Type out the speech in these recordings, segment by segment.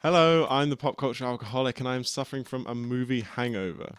Hello, I'm the pop culture alcoholic and I'm suffering from a movie hangover.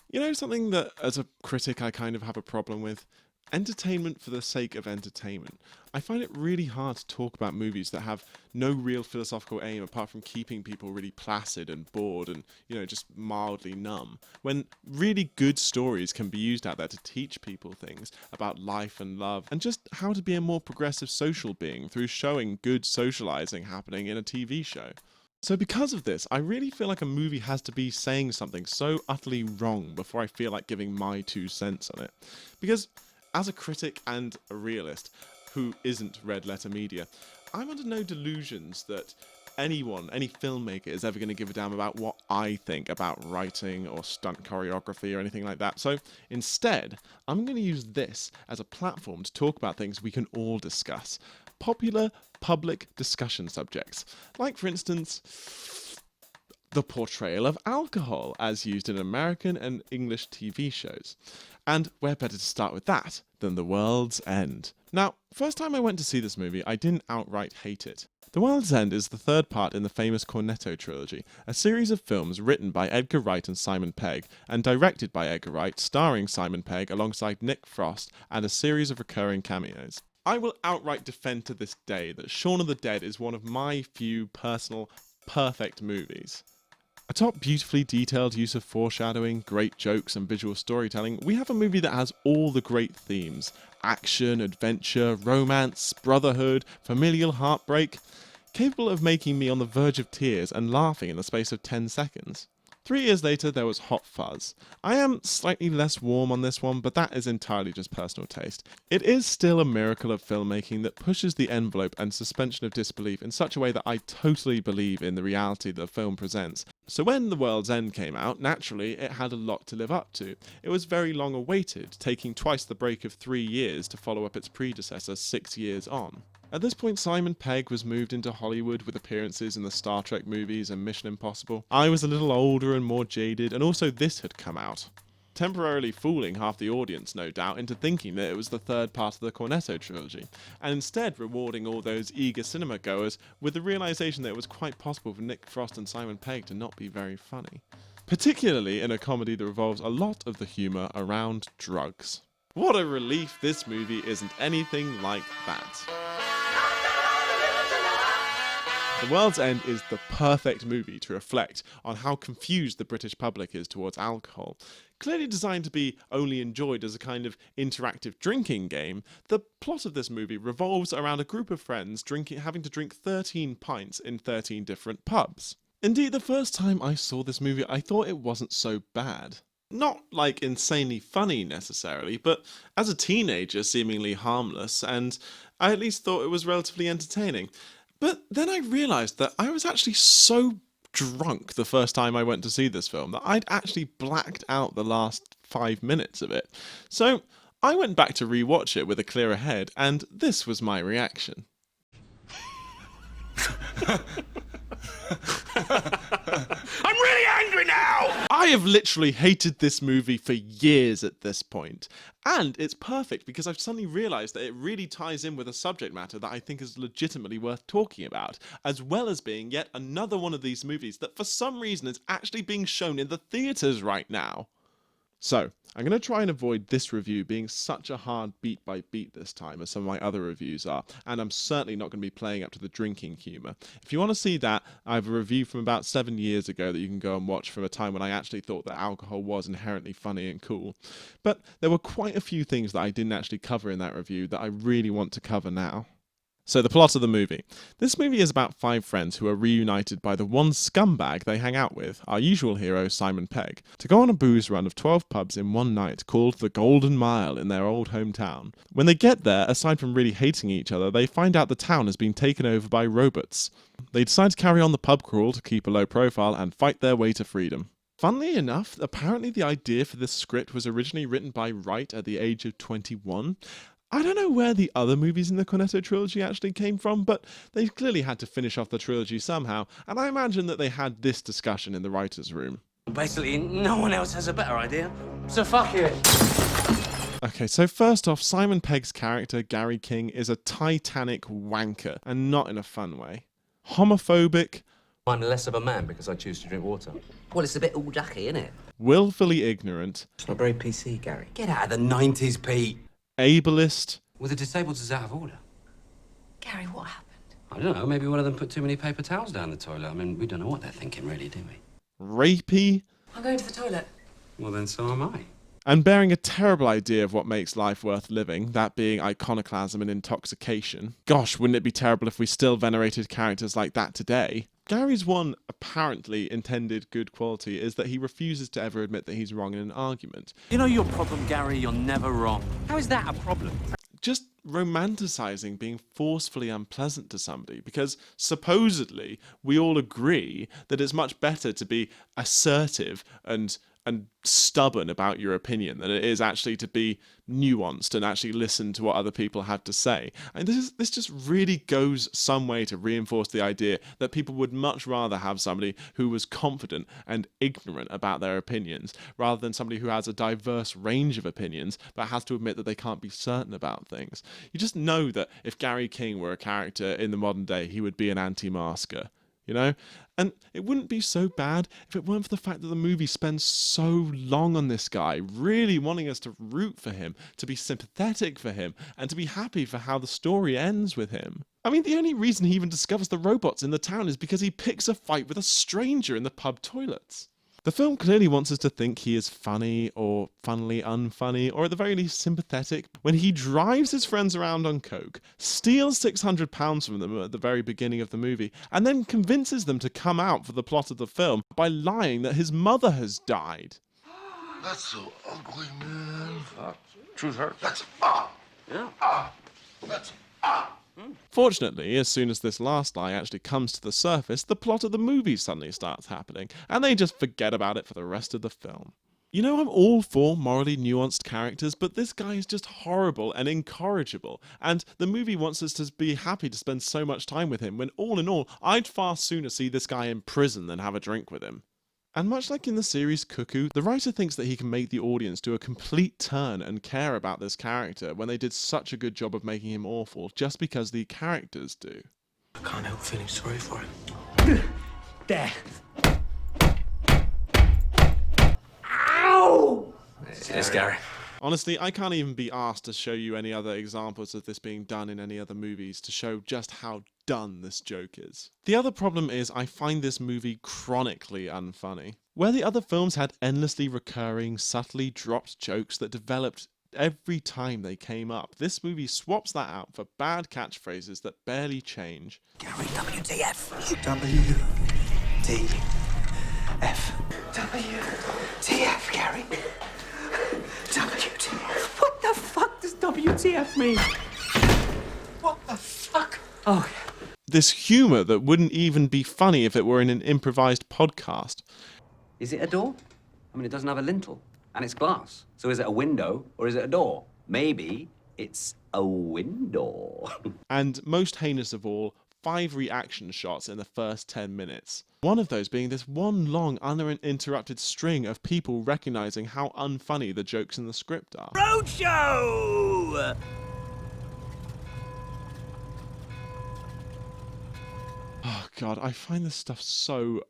You know, something that as a critic I kind of have a problem with? Entertainment for the sake of entertainment. I find it really hard to talk about movies that have no real philosophical aim apart from keeping people really placid and bored and, just mildly numb. When really good stories can be used out there to teach people things about life and love and just how to be a more progressive social being through showing good socializing happening in a TV show. So, because of this, I really feel like a movie has to be saying something so utterly wrong before I feel like giving my 2 cents on it. Because, as a critic and a realist who isn't red letter media, I'm under no delusions that anyone, any filmmaker, is ever going to give a damn about what I think about writing or stunt choreography or anything like that. So, instead, I'm going to use this as a platform to talk about things we can all discuss. Popular public discussion subjects, like for instance, the portrayal of alcohol as used in American and English TV shows. And where better to start with that than The World's End? Now, first time I went to see this movie, I didn't outright hate it. The World's End is the third part in the famous Cornetto trilogy, a series of films written by Edgar Wright and Simon Pegg, and directed by Edgar Wright, starring Simon Pegg alongside Nick Frost and a series of recurring cameos. I will outright defend to this day that Shaun of the Dead is one of my few personal perfect movies. Atop beautifully detailed use of foreshadowing, great jokes and visual storytelling, we have a movie that has all the great themes: action, adventure, romance, brotherhood, familial heartbreak, capable of making me on the verge of tears and laughing in the space of 10 seconds. 3 years later, there was Hot Fuzz. I am slightly less warm on this one, but that is entirely just personal taste. It is still a miracle of filmmaking that pushes the envelope and suspension of disbelief in such a way that I totally believe in the reality the film presents. So when The World's End came out, naturally, it had a lot to live up to. It was very long awaited, taking twice the break of 3 years to follow up its predecessor 6 years on. At this point, Simon Pegg was moved into Hollywood with appearances in the Star Trek movies and Mission Impossible. I was a little older and more jaded, and also this had come out, temporarily fooling half the audience, no doubt, into thinking that it was the third part of the Cornetto trilogy, and instead rewarding all those eager cinema goers with the realization that it was quite possible for Nick Frost and Simon Pegg to not be very funny. Particularly in a comedy that revolves a lot of the humour around drugs. What a relief this movie isn't anything like that. The World's End is the perfect movie to reflect on how confused the British public is towards alcohol. Clearly designed to be only enjoyed as a kind of interactive drinking game, the plot of this movie revolves around a group of friends having to drink 13 pints in 13 different pubs. Indeed, the first time I saw this movie, I thought it wasn't so bad. Not like insanely funny necessarily, but as a teenager, seemingly harmless, and I at least thought it was relatively entertaining. But then I realised that I was actually so drunk the first time I went to see this film that I'd actually blacked out the last 5 minutes of it. So I went back to rewatch it with a clearer head, and this was my reaction. I'm really angry now! I have literally hated this movie for years at this point. And it's perfect because I've suddenly realised that it really ties in with a subject matter that I think is legitimately worth talking about, as well as being yet another one of these movies that for some reason is actually being shown in the theatres right now. So, I'm going to try and avoid this review being such a hard beat by beat this time as some of my other reviews are, and I'm certainly not going to be playing up to the drinking humour. If you want to see that, I have a review from about 7 years ago that you can go and watch from a time when I actually thought that alcohol was inherently funny and cool. But there were quite a few things that I didn't actually cover in that review that I really want to cover now. So the plot of the movie. This movie is about 5 friends who are reunited by the one scumbag they hang out with, our usual hero Simon Pegg, to go on a booze run of 12 pubs in one night called the Golden Mile in their old hometown. When they get there, aside from really hating each other, they find out the town has been taken over by robots. They decide to carry on the pub crawl to keep a low profile and fight their way to freedom. Funnily enough, apparently the idea for this script was originally written by Wright at the age of 21. I don't know where the other movies in the Cornetto trilogy actually came from, but they clearly had to finish off the trilogy somehow, and I imagine that they had this discussion in the writer's room. Basically, no one else has a better idea, so fuck it. Okay, so first off, Simon Pegg's character, Gary King, is a titanic wanker, and not in a fun way. Homophobic, I'm less of a man because I choose to drink water. Well, it's a bit all ducky, isn't it? willfully ignorant, It's not very PC, Gary. Get out of the 90s, Pete. ableist, Well, the disabled is out of order. Gary, what happened? I don't know. Maybe one of them put too many paper towels down the toilet. I mean, we don't know what they're thinking, really, do we? rapey, I'm going to the toilet. Well, then so am I. and bearing a terrible idea of what makes life worth living, that being iconoclasm and intoxication. Gosh, wouldn't it be terrible if we still venerated characters like that today? Gary's one apparently intended good quality is that he refuses to ever admit that he's wrong in an argument. You know your problem, Gary? You're never wrong. How is that a problem? Just romanticizing being forcefully unpleasant to somebody, because supposedly we all agree that it's much better to be assertive and stubborn about your opinion than it is actually to be nuanced and actually listen to what other people have to say. And this just really goes some way to reinforce the idea that people would much rather have somebody who was confident and ignorant about their opinions rather than somebody who has a diverse range of opinions but has to admit that they can't be certain about things. You just know that if Gary King were a character in the modern day, he would be an anti-masker. You know? And it wouldn't be so bad if it weren't for the fact that the movie spends so long on this guy, really wanting us to root for him, to be sympathetic for him, and to be happy for how the story ends with him. I mean, the only reason he even discovers the robots in the town is because he picks a fight with a stranger in the pub toilets. The film clearly wants us to think he is funny, or funnily unfunny, or at the very least sympathetic, when he drives his friends around on coke, steals £600 from them at the very beginning of the movie, and then convinces them to come out for the plot of the film by lying that his mother has died. That's so ugly, man. Truth hurts. That's Yeah. that's Fortunately, as soon as this last lie actually comes to the surface, the plot of the movie suddenly starts happening, and they just forget about it for the rest of the film. You know, I'm all for morally nuanced characters, but this guy is just horrible and incorrigible, and the movie wants us to be happy to spend so much time with him, when all in all, I'd far sooner see this guy in prison than have a drink with him. And much like in the series Cuckoo, the writer thinks that he can make the audience do a complete turn and care about this character when they did such a good job of making him awful just because the characters do. I can't help feeling sorry for him. There. Ow! It's Gary. Honestly, I can't even be asked to show you any other examples of this being done in any other movies to show just how done this joke is. The other problem is I find this movie chronically unfunny. Where the other films had endlessly recurring, subtly dropped jokes that developed every time they came up, this movie swaps that out for bad catchphrases that barely change. Gary, WTF. WTF, Gary. WTF. What the fuck does WTF mean? What the fuck? Oh, This humour that wouldn't even be funny if it were in an improvised podcast. Is it a door? I mean, it doesn't have a lintel, and it's glass. So is it a window, or is it a door? Maybe it's a window. And most heinous of all, 5 reaction shots in the first 10 minutes. One of those being this one long uninterrupted string of people recognising how unfunny the jokes in the script are. Roadshow! Oh god, I find this stuff so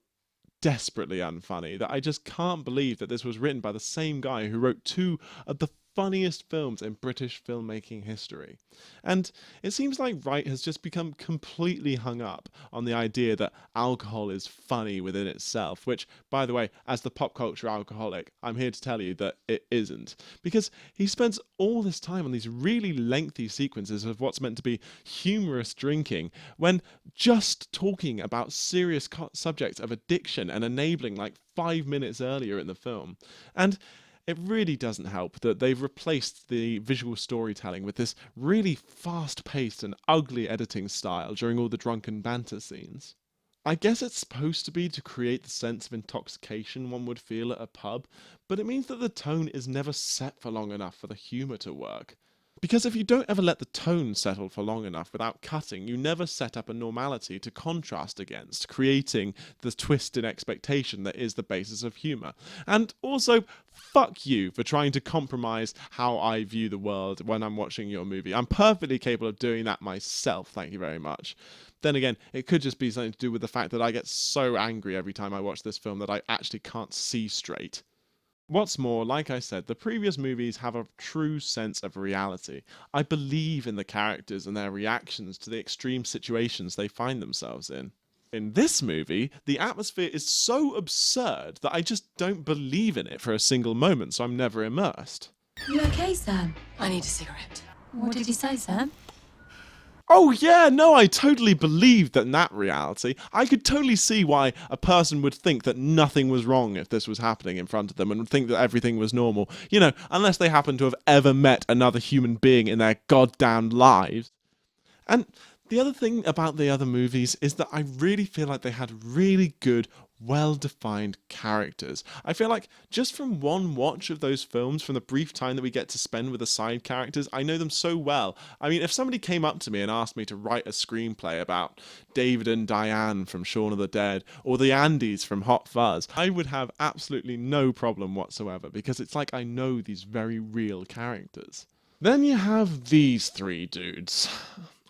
desperately unfunny that I just can't believe that this was written by the same guy who wrote 2 of the funniest films in British filmmaking history. And it seems like Wright has just become completely hung up on the idea that alcohol is funny within itself, which, by the way, as the pop culture alcoholic, I'm here to tell you that it isn't. Because he spends all this time on these really lengthy sequences of what's meant to be humorous drinking, when just talking about serious subjects of addiction and enabling like 5 minutes earlier in the film. And it really doesn't help that they've replaced the visual storytelling with this really fast-paced and ugly editing style during all the drunken banter scenes. I guess it's supposed to be to create the sense of intoxication one would feel at a pub, but it means that the tone is never set for long enough for the humour to work. Because if you don't ever let the tone settle for long enough without cutting, you never set up a normality to contrast against, creating the twist in expectation that is the basis of humour. And also, fuck you for trying to compromise how I view the world when I'm watching your movie. I'm perfectly capable of doing that myself, thank you very much. Then again, it could just be something to do with the fact that I get so angry every time I watch this film that I actually can't see straight. What's more, like I said, the previous movies have a true sense of reality. I believe in the characters and their reactions to the extreme situations they find themselves in. In this movie, the atmosphere is so absurd that I just don't believe in it for a single moment, so I'm never immersed. You okay, Sam? I need a cigarette. What did you say, Sam? Oh yeah, no, I totally believed that in that reality. I could totally see why a person would think that nothing was wrong if this was happening in front of them and would think that everything was normal. You know, unless they happen to have ever met another human being in their goddamn lives. And the other thing about the other movies is that I really feel like they had really good, well-defined characters. I feel like just from one watch of those films, from the brief time that we get to spend with the side characters, I know them so well. I mean, if somebody came up to me and asked me to write a screenplay about David and Diane from Shaun of the Dead, or the Andys from Hot Fuzz, I would have absolutely no problem whatsoever, because it's like I know these very real characters. Then you have these three dudes.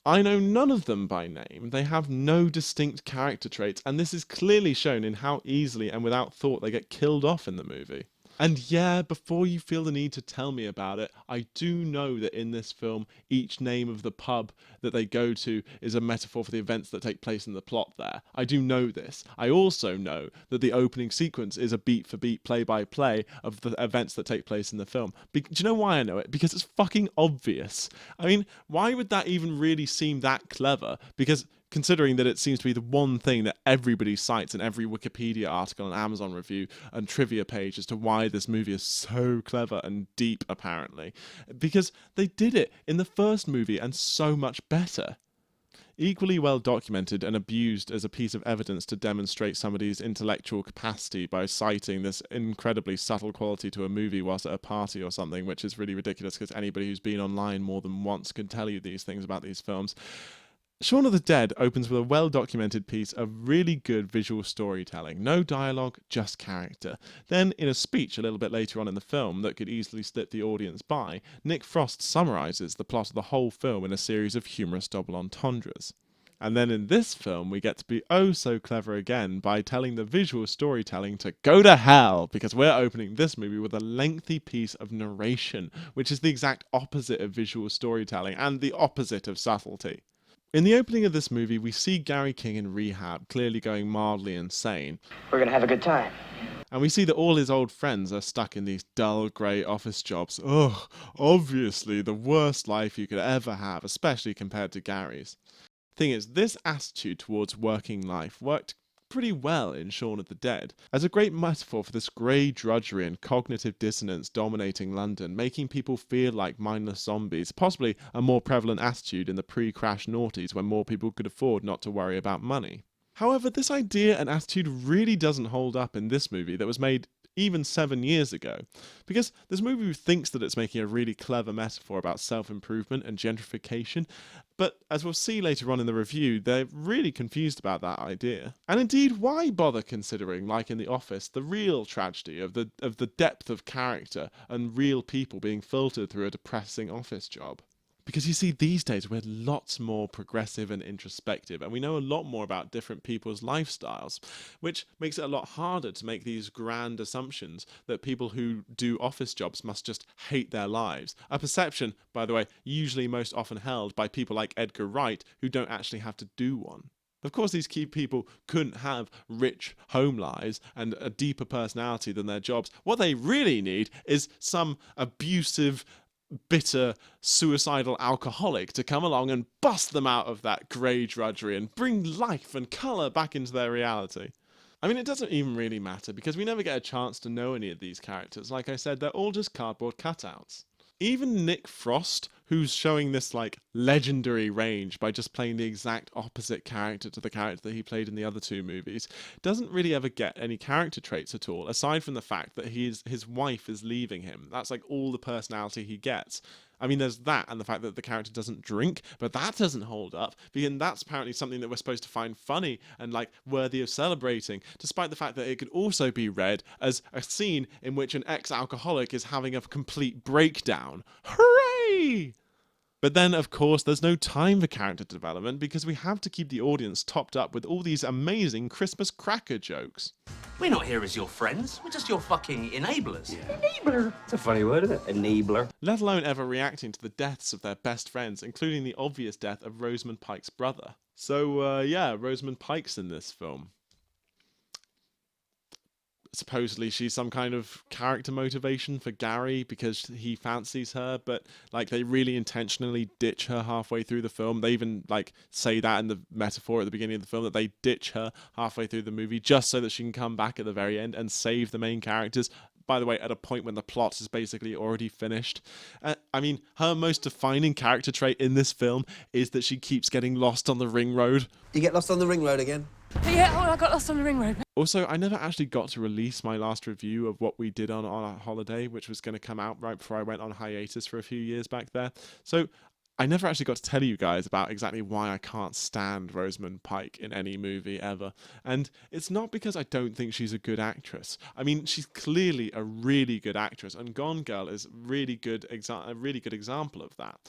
I know none of them by name, they have no distinct character traits, and this is clearly shown in how easily and without thought they get killed off in the movie. And yeah, before you feel the need to tell me about it, I do know that in this film, each name of the pub that they go to is a metaphor for the events that take place in the plot there. I do know this. I also know that the opening sequence is a beat-for-beat, play-by-play of the events that take place in the film. Do you know why I know it? Because it's fucking obvious. I mean, why would that even really seem that clever? Because considering that it seems to be the one thing that everybody cites in every Wikipedia article and Amazon review and trivia page as to why this movie is so clever and deep, apparently. Because they did it in the first movie and so much better. Equally well documented and abused as a piece of evidence to demonstrate somebody's intellectual capacity by citing this incredibly subtle quality to a movie whilst at a party or something, which is really ridiculous because anybody who's been online more than once can tell you these things about these films. Shaun of the Dead opens with a well-documented piece of really good visual storytelling. No dialogue, just character. Then, in a speech a little bit later on in the film that could easily slip the audience by, Nick Frost summarises the plot of the whole film in a series of humorous double entendres. And then in this film, we get to be oh so clever again by telling the visual storytelling to go to hell, because we're opening this movie with a lengthy piece of narration, which is the exact opposite of visual storytelling and the opposite of subtlety. In the opening of this movie, we see Gary King in rehab, clearly going mildly insane. We're gonna have a good time. And we see that all his old friends are stuck in these dull, grey office jobs. Ugh, obviously the worst life you could ever have, especially compared to Gary's. Thing is, this attitude towards working life worked pretty well in Shaun of the Dead, as a great metaphor for this grey drudgery and cognitive dissonance dominating London, making people feel like mindless zombies, possibly a more prevalent attitude in the pre-crash noughties when more people could afford not to worry about money. However, this idea and attitude really doesn't hold up in this movie that was made even 7 years ago, because this movie thinks that it's making a really clever metaphor about self-improvement and gentrification, but as we'll see later on in the review, they're really confused about that idea. And indeed, why bother considering, like in The Office, the real tragedy of the depth of character and real people being filtered through a depressing office job? Because you see, these days we're lots more progressive and introspective, and we know a lot more about different people's lifestyles, which makes it a lot harder to make these grand assumptions that people who do office jobs must just hate their lives. A perception, by the way, usually most often held by people like Edgar Wright, who don't actually have to do one. Of course, these key people couldn't have rich home lives and a deeper personality than their jobs. What they really need is some abusive, bitter, suicidal alcoholic to come along and bust them out of that grey drudgery and bring life and colour back into their reality. I mean, it doesn't even really matter because we never get a chance to know any of these characters. Like I said, they're all just cardboard cutouts. Even Nick Frost, who's showing this like legendary range by just playing the exact opposite character to the character that he played in the other two movies, doesn't really ever get any character traits at all, aside from the fact that his wife is leaving him. That's like all the personality he gets. I mean, there's that and the fact that the character doesn't drink, but that doesn't hold up, because that's apparently something that we're supposed to find funny and, like, worthy of celebrating, despite the fact that it could also be read as a scene in which an ex-alcoholic is having a complete breakdown. Hooray! But then, of course, there's no time for character development because we have to keep the audience topped up with all these amazing Christmas cracker jokes. We're not here as your friends. We're just your fucking enablers. Enabler. It's a funny word, isn't it? Enabler. Let alone ever reacting to the deaths of their best friends, including the obvious death of Rosamund Pike's brother. So, yeah, Rosamund Pike's in this film. Supposedly she's some kind of character motivation for Gary because he fancies her, but like they really intentionally ditch her halfway through the film. They even like say that in the metaphor at the beginning of the film, that they ditch her halfway through the movie just so that she can come back at the very end and save the main characters. By the way, at a point when the plot is basically already finished. I mean, her most defining character trait in this film is that she keeps getting lost on the ring road. You get lost on the ring road again? Yeah, I got lost on the ring road. Also, I never actually got to release my last review of what we did on our holiday, which was going to come out right before I went on hiatus for a few years back there. So I never actually got to tell you guys about exactly why I can't stand Rosamund Pike in any movie ever. And it's not because I don't think she's a good actress. I mean, she's clearly a really good actress, and Gone Girl is a really good example of that.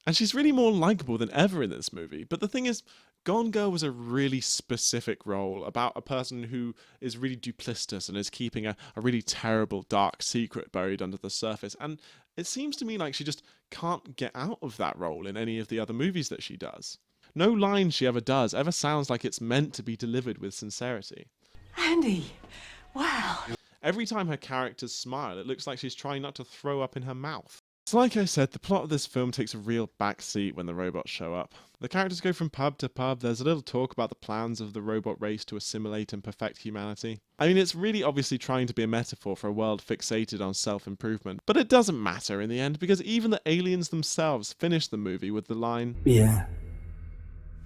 And she's really more likable than ever in this movie. But the thing is, Gone Girl was a really specific role about a person who is really duplicitous and is keeping a really terrible dark secret buried under the surface. And it seems to me like she just can't get out of that role in any of the other movies that she does. No line she ever does ever sounds like it's meant to be delivered with sincerity. Andy, wow. Every time her characters smile, it looks like she's trying not to throw up in her mouth. So like I said, the plot of this film takes a real backseat when the robots show up. The characters go from pub to pub, there's a little talk about the plans of the robot race to assimilate and perfect humanity. I mean, it's really obviously trying to be a metaphor for a world fixated on self-improvement, but it doesn't matter in the end because even the aliens themselves finish the movie with the line, "Yeah.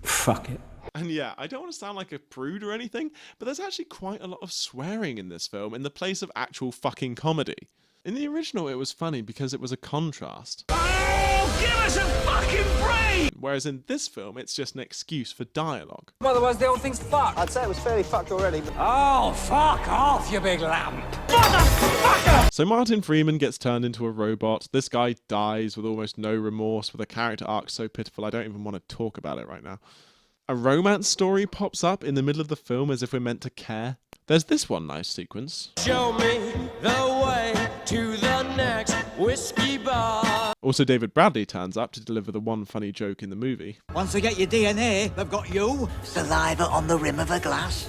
Fuck it." and yeah, I don't want to sound like a prude or anything, but there's actually quite a lot of swearing in this film in the place of actual fucking comedy. In the original, it was funny because it was a contrast. Oh, give us a fucking break! Whereas in this film, it's just an excuse for dialogue. Otherwise, the whole thing's fucked. I'd say it was fairly fucked already. Oh, fuck off, you big lamb. Motherfucker! So Martin Freeman gets turned into a robot. This guy dies with almost no remorse, with a character arc so pitiful I don't even want to talk about it right now. A romance story pops up in the middle of the film as if we're meant to care. There's this one nice sequence. Show me the way to the next whiskey bar. Also, David Bradley turns up to deliver the one funny joke in the movie. Once they get your DNA, they've got you. Saliva on the rim of a glass.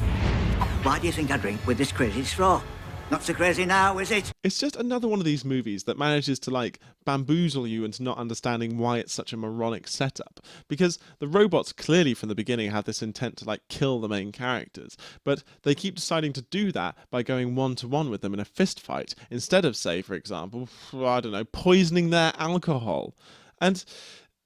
Why do you think I drink with this crazy straw? Not so crazy now, is it? It's just another one of these movies that manages to, like, bamboozle you into not understanding why it's such a moronic setup. Because the robots clearly from the beginning had this intent to, like, kill the main characters. But they keep deciding to do that by going one-to-one with them in a fist fight, instead of, say, for example, I don't know, poisoning their alcohol. And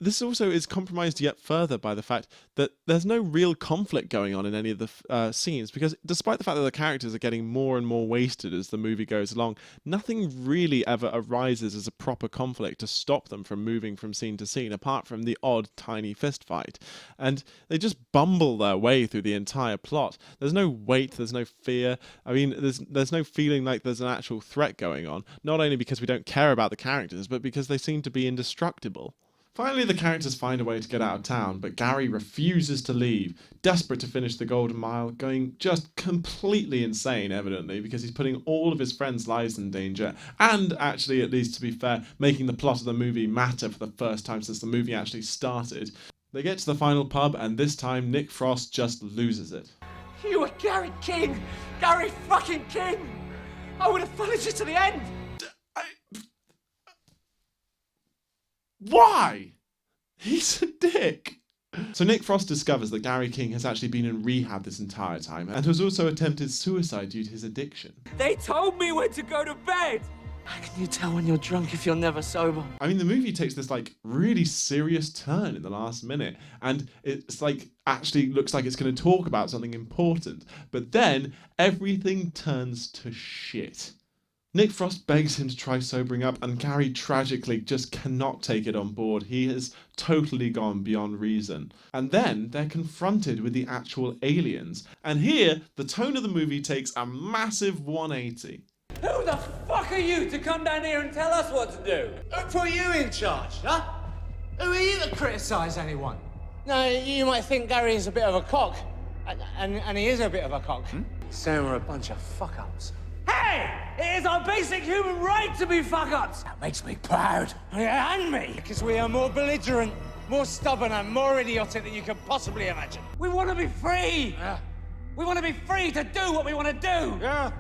this also is compromised yet further by the fact that there's no real conflict going on in any of the scenes, because despite the fact that the characters are getting more and more wasted as the movie goes along, nothing really ever arises as a proper conflict to stop them from moving from scene to scene, apart from the odd tiny fist fight. And they just bumble their way through the entire plot. There's no weight, there's no fear. I mean, there's no feeling like there's an actual threat going on, not only because we don't care about the characters, but because they seem to be indestructible. Finally, the characters find a way to get out of town, but Gary refuses to leave, desperate to finish the Golden Mile, going just completely insane, evidently, because he's putting all of his friends' lives in danger, and actually, at least to be fair, making the plot of the movie matter for the first time since the movie actually started. They get to the final pub, and this time Nick Frost just loses it. You were Gary King! Gary fucking King! I would have followed you to the end! Why? He's a dick. So Nick Frost discovers that Gary King has actually been in rehab this entire time and has also attempted suicide due to his addiction. They told me when to go to bed! How can you tell when you're drunk if you're never sober? I mean, the movie takes this, like, really serious turn in the last minute, and it's, like, actually looks like it's going to talk about something important, but then everything turns to shit. Nick Frost begs him to try sobering up, and Gary tragically just cannot take it on board. He has totally gone beyond reason. And then they're confronted with the actual aliens. And here, the tone of the movie takes a massive 180. Who the fuck are you to come down here and tell us what to do? Who put you in charge, huh? Who are you to criticise anyone? No, you might think Gary is a bit of a cock. And he is a bit of a cock. Saying we're a bunch of fuck-ups. Hey! It is our basic human right to be fuck-ups! That makes me proud. And me. Because we are more belligerent, more stubborn, and more idiotic than you could possibly imagine. We want to be free! Yeah. We want to be free to do what we want to do! Yeah.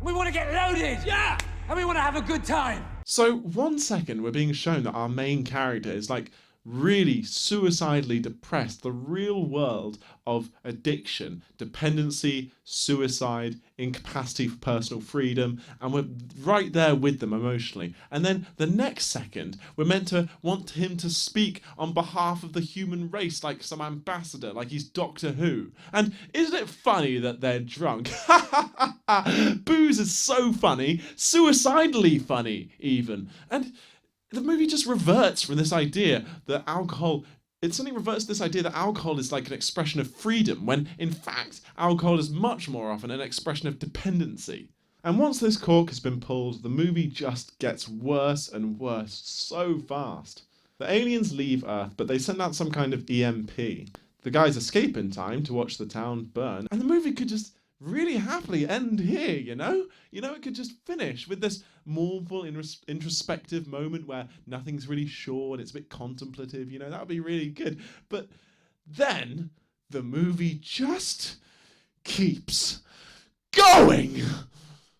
We want to get loaded! Yeah. And we want to have a good time! So 1 second we're being shown that our main character is like really suicidally depressed, the real world of addiction, dependency, suicide, incapacity for personal freedom, and we're right there with them emotionally. And then the next second we're meant to want him to speak on behalf of the human race like some ambassador, like he's Doctor Who. And isn't it funny that they're drunk? Booze is so funny, suicidally funny even. And the movie just reverts from this idea that alcohol, it suddenly reverts to this idea that alcohol is like an expression of freedom, when in fact, alcohol is much more often an expression of dependency. And once this cork has been pulled, the movie just gets worse and worse so fast. The aliens leave Earth, but they send out some kind of EMP. The guys escape in time to watch the town burn, and the movie could just really happily end here, you know? It could just finish with this mournful, introspective moment where nothing's really sure and it's a bit contemplative, that would be really good. But then the movie just keeps going.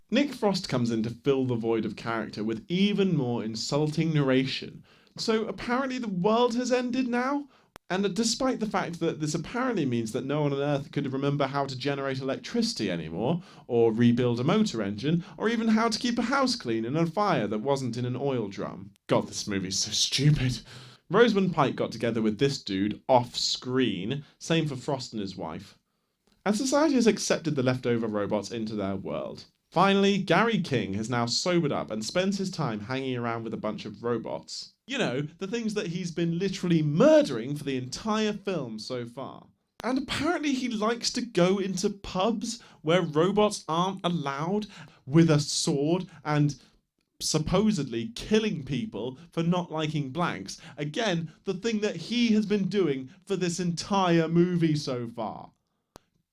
Nick Frost comes in to fill the void of character with even more insulting narration. So apparently the world has ended now? And despite the fact that this apparently means that no one on Earth could remember how to generate electricity anymore, or rebuild a motor engine, or even how to keep a house clean in a fire that wasn't in an oil drum. God, this movie's so stupid. Rosamund Pike got together with this dude off-screen, same for Frost and his wife. And society has accepted the leftover robots into their world. Finally, Gary King has now sobered up and spends his time hanging around with a bunch of robots. The things that he's been literally murdering for the entire film so far. And apparently he likes to go into pubs where robots aren't allowed with a sword and supposedly killing people for not liking blacks. Again, the thing that he has been doing for this entire movie so far.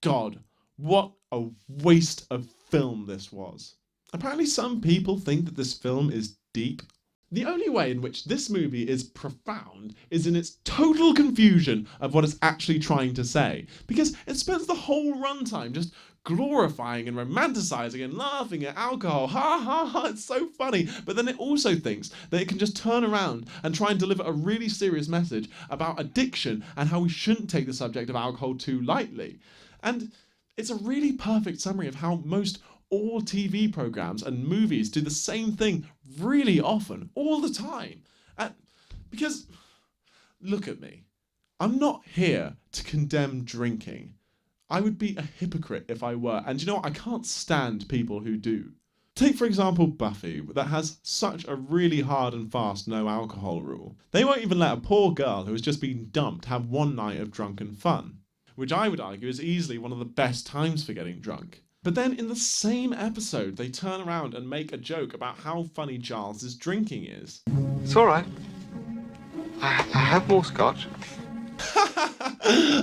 God, what a waste of film this was. Apparently some people think that this film is deep. The only way in which this movie is profound is in its total confusion of what it's actually trying to say, because it spends the whole runtime just glorifying and romanticizing and laughing at alcohol. Ha ha ha, it's so funny. But then it also thinks that it can just turn around and try and deliver a really serious message about addiction and how we shouldn't take the subject of alcohol too lightly. And it's a really perfect summary of how most all TV programs and movies do the same thing really often, all the time. Because, look at me. I'm not here to condemn drinking. I would be a hypocrite if I were. And you know what? I can't stand people who do. Take, for example, Buffy, that has such a really hard and fast no alcohol rule. They won't even let a poor girl who has just been dumped have one night of drunken fun, which I would argue is easily one of the best times for getting drunk. But then in the same episode, they turn around and make a joke about how funny Giles' drinking is. It's all right. I have more scotch.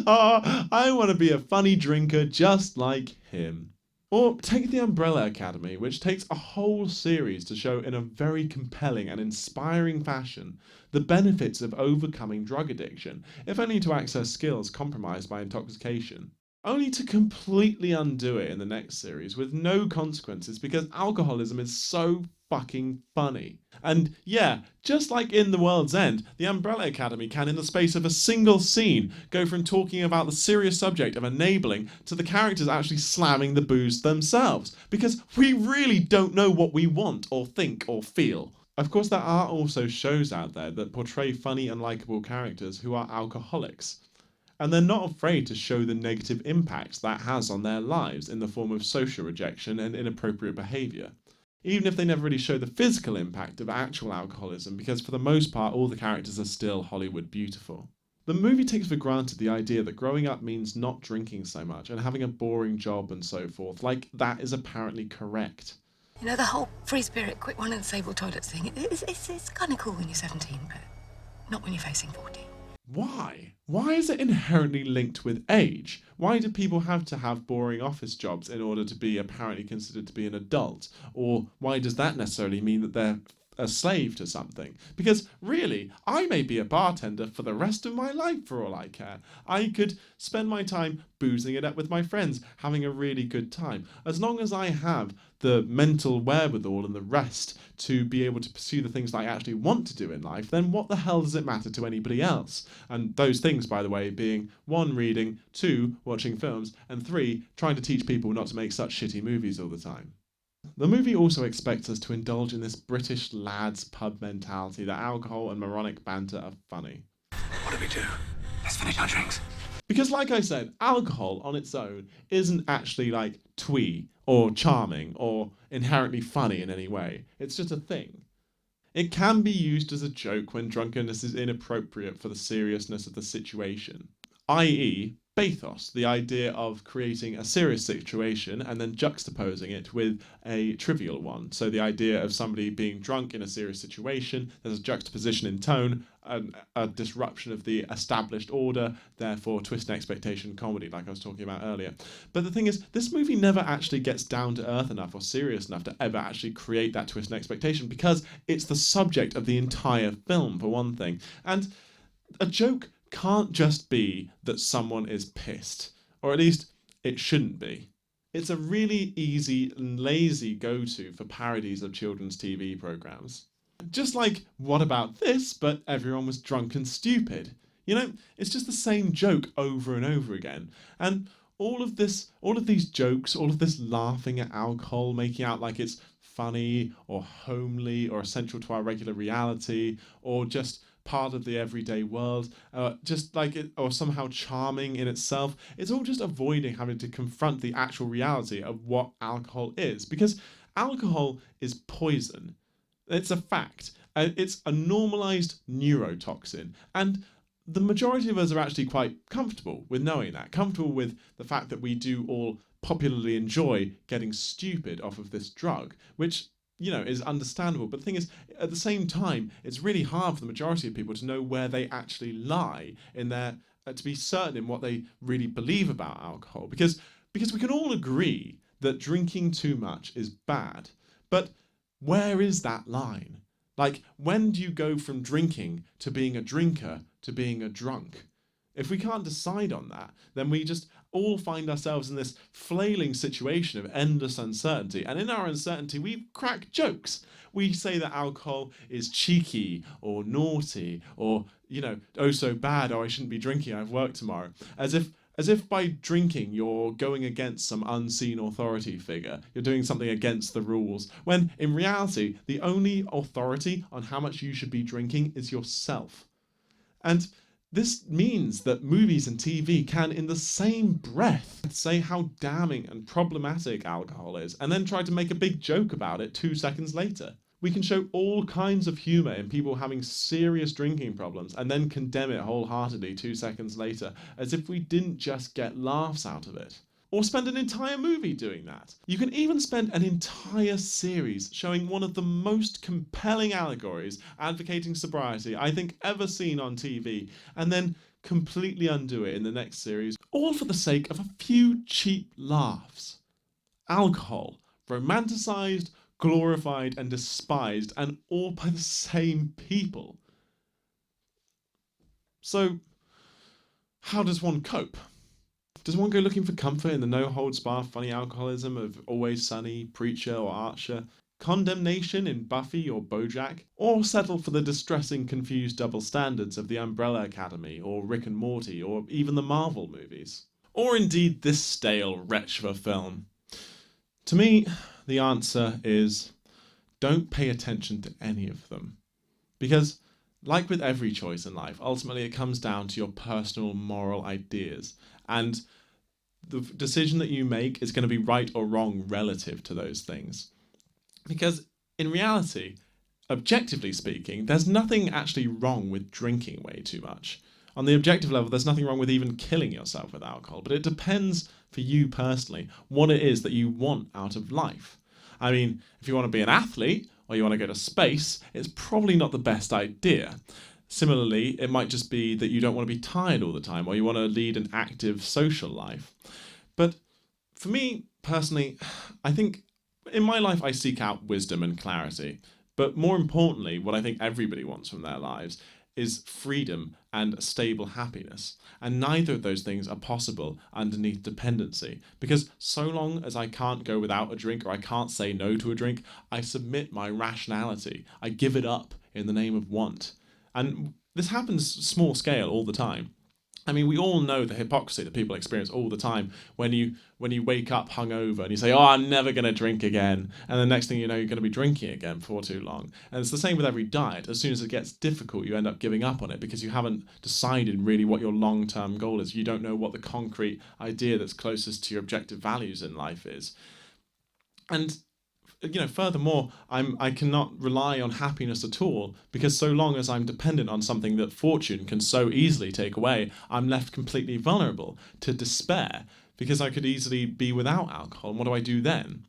Oh, I want to be a funny drinker just like him. Or take The Umbrella Academy, which takes a whole series to show in a very compelling and inspiring fashion the benefits of overcoming drug addiction, if only to access skills compromised by intoxication. Only to completely undo it in the next series with no consequences because alcoholism is so fucking funny. And yeah, just like in The World's End, The Umbrella Academy can, in the space of a single scene, go from talking about the serious subject of enabling to the characters actually slamming the booze themselves, because we really don't know what we want or think or feel. Of course, there are also shows out there that portray funny and likeable characters who are alcoholics. And they're not afraid to show the negative impacts that has on their lives in the form of social rejection and inappropriate behaviour. Even if they never really show the physical impact of actual alcoholism, because for the most part all the characters are still Hollywood beautiful. The movie takes for granted the idea that growing up means not drinking so much and having a boring job and so forth, like that is apparently correct. The whole free spirit, quick one and sable toilets thing, it's kind of cool when you're 17, but Not when you're facing 40. Why? Why is it inherently linked with age? Why do people have to have boring office jobs in order to be apparently considered to be an adult? Or why does that necessarily mean that they're a slave to something? Because really, I may be a bartender for the rest of my life for all I care. I could spend my time boozing it up with my friends, having a really good time. As long as I have the mental wherewithal and the rest to be able to pursue the things that I actually want to do in life, then what the hell does it matter to anybody else? And those things, by the way, being 1, reading, 2, watching films, and 3, trying to teach people not to make such shitty movies all the time. The movie also expects us to indulge in this British lads pub mentality that alcohol and moronic banter are funny. What do we do? Let's finish our drinks. Because like I said, alcohol on its own isn't actually like twee or charming or inherently funny in any way. It's just a thing. It can be used as a joke when drunkenness is inappropriate for the seriousness of the situation, i.e., bathos, the idea of creating a serious situation and then juxtaposing it with a trivial one. So the idea of somebody being drunk in a serious situation, there's a juxtaposition in tone, a disruption of the established order, therefore twist and expectation comedy, like I was talking about earlier. But the thing is, this movie never actually gets down to earth enough or serious enough to ever actually create that twist and expectation, because it's the subject of the entire film, for one thing. And a joke can't just be that someone is pissed, or at least it shouldn't be. It's a really easy and lazy go-to for parodies of children's TV programs. Just like What About This, but everyone was drunk and stupid. You know, it's just the same joke over and over again. And all of these jokes, all of this laughing at alcohol, making out like it's funny or homely or essential to our regular reality, or just part of the everyday world, just like it, or somehow charming in itself. It's all just avoiding having to confront the actual reality of what alcohol is, because alcohol is poison. It's a fact. It's a normalized neurotoxin, and the majority of us are actually quite comfortable with knowing that, comfortable with the fact that we do all popularly enjoy getting stupid off of this drug, which, you know, is understandable. But the thing is, at the same time, it's really hard for the majority of people to know where they actually lie in their, to be certain in what they really believe about alcohol. Because we can all agree that drinking too much is bad. But where is that line? Like, when do you go from drinking to being a drinker to being a drunk? If we can't decide on that, then we just all find ourselves in this flailing situation of endless uncertainty. And in our uncertainty, we crack jokes. We say that alcohol is cheeky or naughty or, you know, oh so bad, oh I shouldn't be drinking, I have work tomorrow. As if by drinking you're going against some unseen authority figure. You're doing something against the rules. When in reality, the only authority on how much you should be drinking is yourself. And this means that movies and TV can, in the same breath, say how damning and problematic alcohol is, and then try to make a big joke about it 2 seconds later. We can show all kinds of humour in people having serious drinking problems, and then condemn it wholeheartedly 2 seconds later, as if we didn't just get laughs out of it. Or spend an entire movie doing that. You can even spend an entire series showing one of the most compelling allegories advocating sobriety I think ever seen on TV, and then completely undo it in the next series, all for the sake of a few cheap laughs. Alcohol, romanticised, glorified and despised, and all by the same people. So, how does one cope? Does one go looking for comfort in the no-holds-barred funny alcoholism of Always Sunny, Preacher or Archer? Condemnation in Buffy or BoJack? Or settle for the distressing, confused double standards of The Umbrella Academy or Rick and Morty or even the Marvel movies? Or indeed this stale wretch of a film? To me, the answer is don't pay attention to any of them. Because, like with every choice in life, ultimately it comes down to your personal moral ideas. And the decision that you make is going to be right or wrong relative to those things. Because in reality, objectively speaking, there's nothing actually wrong with drinking way too much. On the objective level, there's nothing wrong with even killing yourself with alcohol, but it depends for you personally what it is that you want out of life. I mean, if you want to be an athlete or you want to go to space, it's probably not the best idea. Similarly, it might just be that you don't want to be tired all the time, or you want to lead an active social life. But for me, personally, I think in my life I seek out wisdom and clarity. But more importantly, what I think everybody wants from their lives is freedom and stable happiness. And neither of those things are possible underneath dependency. Because so long as I can't go without a drink, or I can't say no to a drink, I submit my rationality. I give it up in the name of want. And this happens small scale all the time. I mean, we all know the hypocrisy that people experience all the time when you wake up hungover and you say, oh, I'm never going to drink again. And the next thing you know, you're going to be drinking again before too long. And it's the same with every diet. As soon as it gets difficult, you end up giving up on it because you haven't decided really what your long-term goal is. You don't know what the concrete idea that's closest to your objective values in life is. And furthermore, I cannot rely on happiness at all, because so long as I'm dependent on something that fortune can so easily take away, I'm left completely vulnerable to despair, because I could easily be without alcohol. And what do I do then?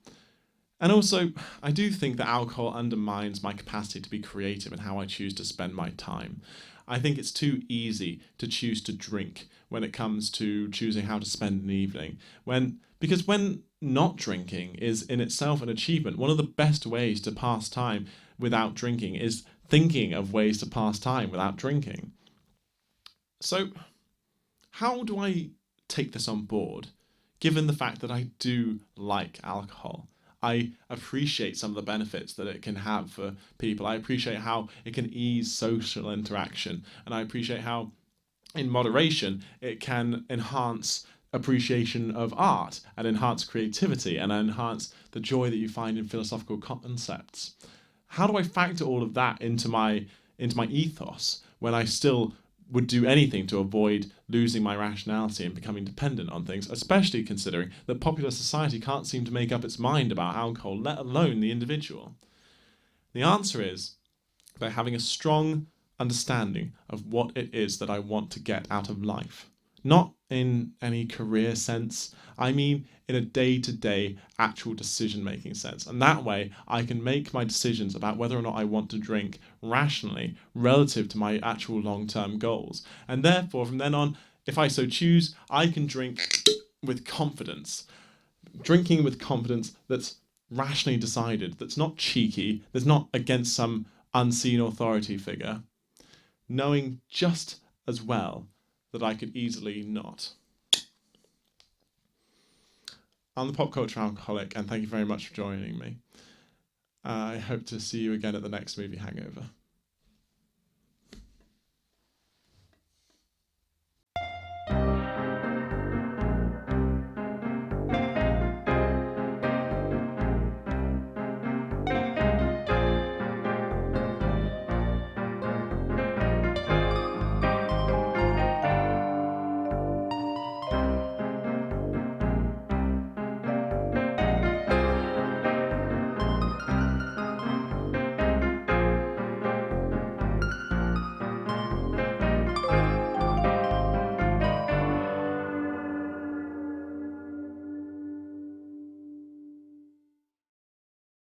And also, I do think that alcohol undermines my capacity to be creative in how I choose to spend my time. I think it's too easy to choose to drink when it comes to choosing how to spend an evening. Because when not drinking is in itself an achievement, one of the best ways to pass time without drinking is thinking of ways to pass time without drinking. So, how do I take this on board, given the fact that I do like alcohol? I appreciate some of the benefits that it can have for people. I appreciate how it can ease social interaction, and I appreciate how, in moderation, it can enhance appreciation of art and enhance creativity and enhance the joy that you find in philosophical concepts. How do I factor all of that into my ethos when I still would do anything to avoid losing my rationality and becoming dependent on things, especially considering that popular society can't seem to make up its mind about alcohol, let alone the individual? The answer is by having a strong understanding of what it is that I want to get out of life. Not in any career sense, I mean in a day-to-day actual decision-making sense. And that way I can make my decisions about whether or not I want to drink rationally relative to my actual long-term goals. And therefore, from then on, if I so choose, I can drink with confidence. Drinking with confidence that's rationally decided, that's not cheeky, that's not against some unseen authority figure, knowing just as well that I could easily not. I'm the Pop Culture Alcoholic, and thank you very much for joining me. I hope to see you again at the next movie hangover.